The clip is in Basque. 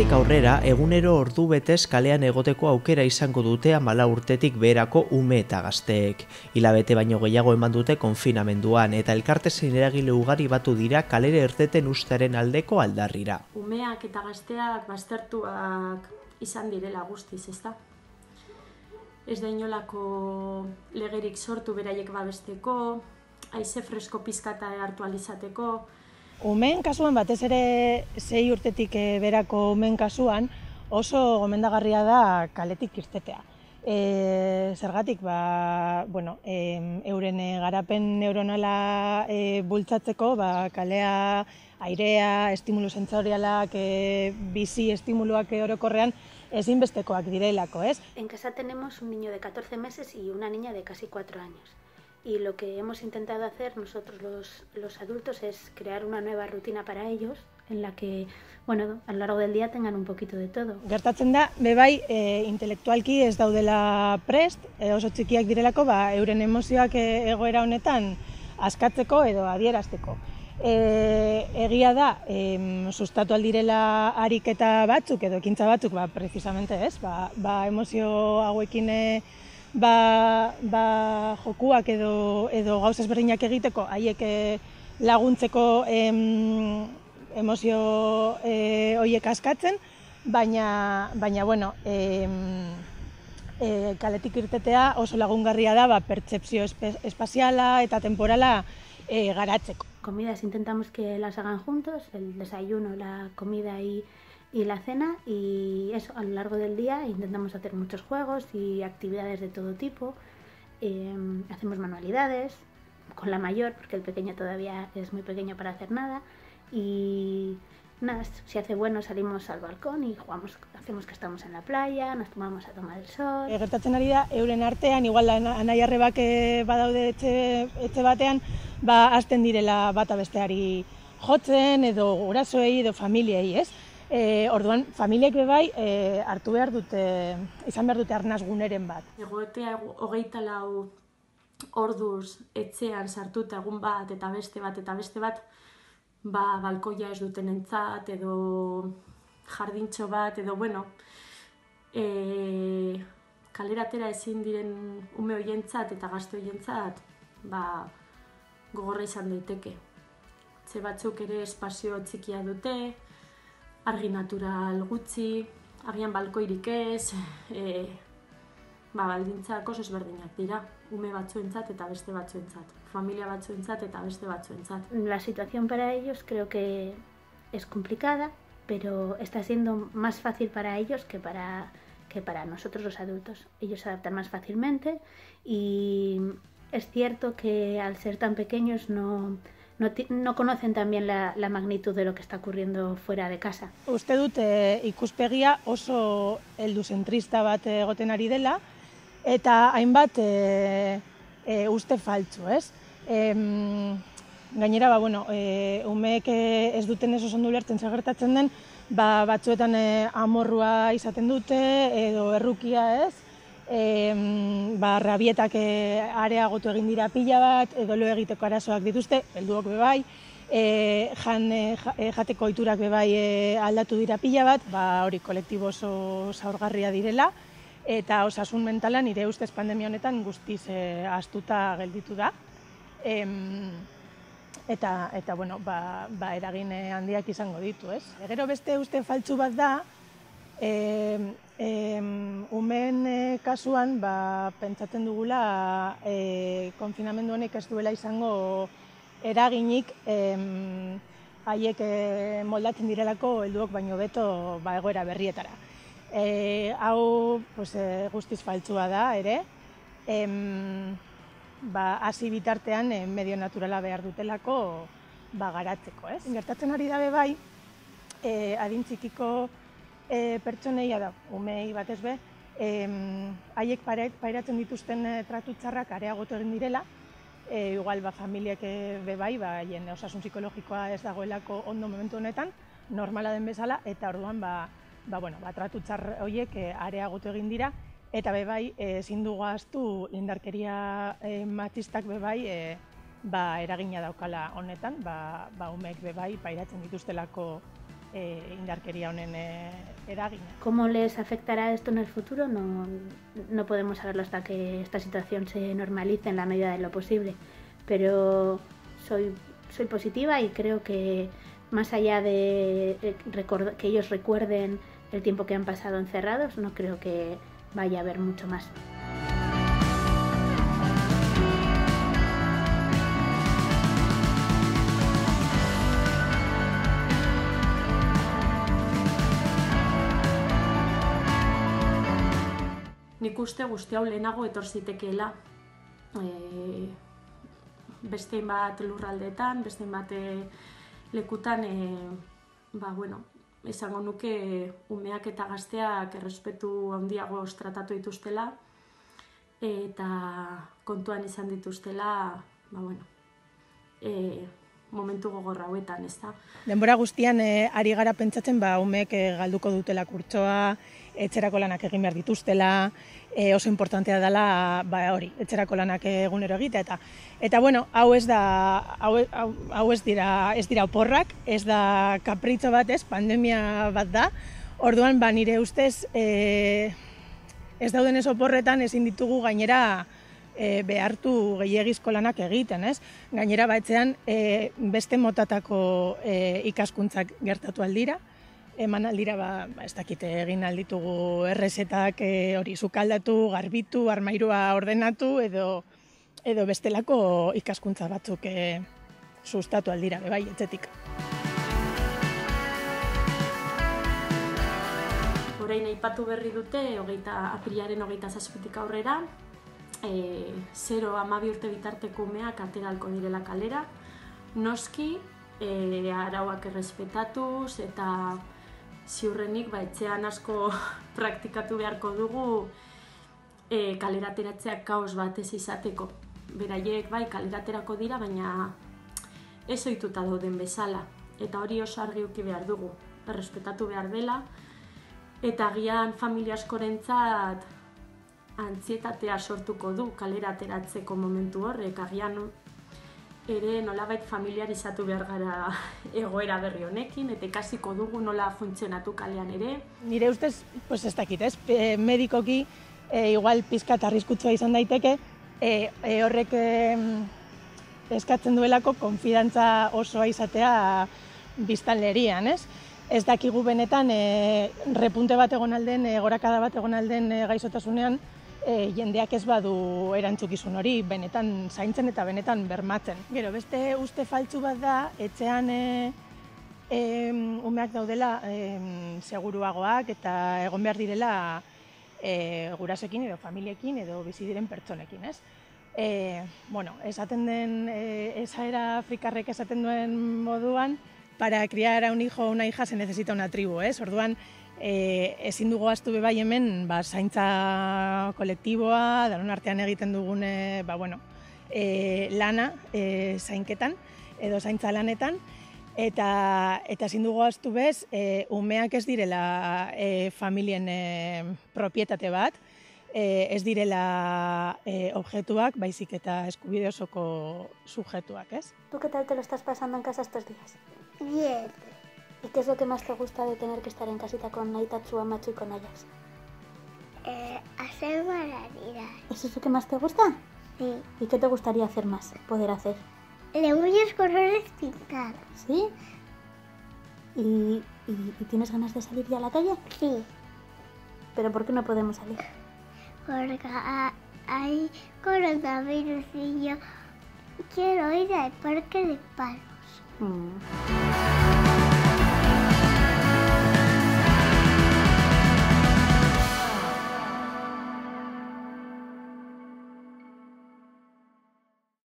Gaurtik aurrera, egunero ordu betez kalean egoteko aukera izango dute 14 urtetik beherako ume eta gazteek. Hilabete baino gehiago eman dute konfinamenduan eta elkarte zein eragile ugari batu dira kalera irteten uztearen aldeko aldarrira. Umeak eta gazteak baztertuak izan direla guztiz, ezta? Ez da inolako legerik sortu beraiek babesteko, haize fresko pizkata hartu ahal izateko. Umeen kasuan, batez ere 6 urtetik berako umeen kasuan, oso gomendagarria da kaletik irtetea. Zergatik, euren garapen neuronala bultzatzeko, kalea, airea, estimulu sentsorialak, bizi estimuluak orokorrean ezinbestekoak direlako, ez? En casa tenemos un niño de 14 meses y una niña de casi 4 años. Y lo que hemos intentado hacer nosotros los adultos es crear una nueva rutina para ellos en la que, a lo largo del día tengan un poquito de todo. Gertatzen da, bebai, intelektualki ez daudela prest, oso txikiak direlako, euren emozioak egoera honetan askatzeko edo adierazteko. Egia da, sustatu aldirela ariketa batzuk edo ekintza batzuk, precisamente ez, emozio hauekin jokuak edo gauza ezberdinak egiteko, haiek laguntzeko emozio horiek askatzen, baina kaletik irtetea oso lagungarria da pertzepzio espaziala eta temporala garatzeko. Comidas intentamos que las hagan juntos, el desayuno, la comida y la cena, y eso, a lo largo del día intentamos hacer muchos juegos y actividades de todo tipo. Hacemos manualidades con la mayor, porque el pequeño todavía es muy pequeño para hacer nada, y nada, si hace bueno salimos al balcón y jugamos, hacemos que estamos en la playa, nos tomamos a tomar el sol. Gertatzen ari da, euren artean, igual anai-arrebak badaude etxe batean, hasten direla bata besteari jotzen edo gurasoei edo familiei, ez? Orduan, familiek bebai hartu behar dute, izan behar dute arnaz guneren bat. Egotea 24 orduz etxean sartuta egun bat eta beste bat, balkoia ez dutenentzat edo jardintxo bat edo, kalera atera ezin diren ume horientzat eta gazte horientzat, gogorra izan daiteke. Etxe batzuk ere espazio txikia dute, argi natural gutxi, agian balkoirik ez, baldintzak oso ezberdinak dira, ume batzuentzat eta beste batzuentzat, familia batzuentzat eta beste batzuentzat. La situación para ellos creo que es complicada, pero está siendo más fácil para ellos que para nosotros los adultos. Ellos se adaptan más fácilmente y es cierto que al ser tan pequeños no conocen también la magnitud de lo que está ocurriendo fuera de casa. Uste dut ikuspegia oso helduzentrista bat egoten ari dela, eta hainbat uste faltsu, ez? Gainera, umeek ez duten ez oso ondo ulertzen zer gertatzen den, batzuetan amorrua izaten dute, edo errukia, ez? Rabietak areagotu egin dira pila bat, edo lo egiteko arazoak dituzte, helduok bebai, jateko ohiturak bebai aldatu dira pila bat, hori kolektibo oso zaurgarria direla, eta osasun mentala nire ustez pandemia honetan guztiz ahaztuta gelditu da. Eta eragin handiak izango ditu, ez? Gero beste uste faltsu bat da, umeen kasuan pentsatzen dugula konfinamendu honek ez duela izango eraginik haiek moldatzen direlako helduok baino beto egoera berrietara. Hau guztiz faltsua da ere, hasi bitartean medio naturala behar dutelako garatzeko, ez? Gertatzen ari dabe bai, adin txikiko pertsoneia da, umei batez be, haiek pairatzen dituzten tratu txarrak areagotu egin direla, igual familiek bebai, haien osasun psikologikoa ez dagoelako ondo momentu honetan, normala den bezala, eta orduan tratu txar horiek areagotu egin dira, eta bebai ezin dugu ahaztu indarkeria matxistak bebai eragina daukala honetan, umeek bebai pairatzen dituztelako indarkeria honen eragina. ¿Cómo les afectará esto en el futuro? No podemos saberlo hasta que esta situación se normalice en la medida de lo posible, pero soy positiva y creo que más allá de que ellos recuerden el tiempo que han pasado encerrados, no creo que vaya a haber mucho más. Nik uste guzti hau lehenago etor zitekeela bestein bat lurraldeetan, bestein bat lekutan, esango nuke umeak eta gazteak errespetu handiago tratatu dituztela eta kontuan izan dituztela, momentu gogorra hauetan, ez da. Denbora guztian ari gara pentsatzen umeek galduko dutela kurtsoa, etxerako lanak egin behar dituztela, oso importantea dela etxerako lanak egunero egitea eta hau ez dira oporrak, ez da kapritxo bat, pandemia bat da. Orduan nire ustez ez dauden ez oporretan ezin ditugu gainera behartu gehiegizko lanak egiten, ez? Gainera etxean beste motatako ikaskuntzak gertatu aldira, eman aldira, ez dakite egin alditugu errezetak hori sukaldatu, garbitu, armairua ordenatu edo bestelako ikaskuntza batzuk sustatu aldira, bai, etxetik. Orain aipatu berri dute, aprilaren 27tik aurrera, 0-12 urte bitarteko umeak ateralko direla kalera, noski arauak errespetatuz eta ziurrenik etxean asko praktikatu beharko dugu kalera ateratzea kaos bat ez izateko. Beraiek kalera aterako dira, baina ez ohituta dauden bezala eta hori oso argi eduki behar dugu, errespetatu behar dela eta agian familia askorentzat antzietatea sortuko du kalera ateratzeko momentu horrek, agian ere nolabait familiarizatu behar gara egoera berri honekin eta ikasiko dugu nola funtzionatu kalean ere. Nire ustez, ez dakit, medikoki igual pizkat arriskutsua izan daiteke, horrek eskatzen duelako konfidantza osoa izatea biztanlerian, ez? Ez dakigu benetan repunte bat egon alden, gorakada bat egon alden gaixotasunean, jendeak ez badu erantzukizun hori, benetan zaintzen eta benetan bermatzen. Gero, beste uste faltsu bat da, etxean umeak daudela seguruagoak eta egon behar direla gurasekin edo familiekin edo bizi diren pertsonekin, ez? Esaten den, esaera afrikarrek esaten duen moduan, para criar a un hijo o una hija se necesita una tribu, ez? Orduan, ezin dugu ahaztu bai hemen zaintza kolektiboa, danon artean egiten dugun lana zainketan edo zaintza lanetan, eta ezin dugu ahaztu bez, umeak ez direla familien propietate bat, ez direla objektuak, baizik eta eskubide osoko subjektuak, ez? ¿Tú qué tal te lo estás pasando en casa estos días? Bien. ¿Y qué es lo que más te gusta de tener que estar en casita con Aitatsu, Amatsu y con Ayas? Hacer manualidades. ¿Eso es lo que más te gusta? Sí. ¿Y qué te gustaría hacer más, poder hacer? De muchos colores pintados. ¿Sí? ¿Y tienes ganas de salir ya a la calle? Sí. ¿Pero por qué no podemos salir? Porque hay coronavirus y yo quiero ir al parque de palos.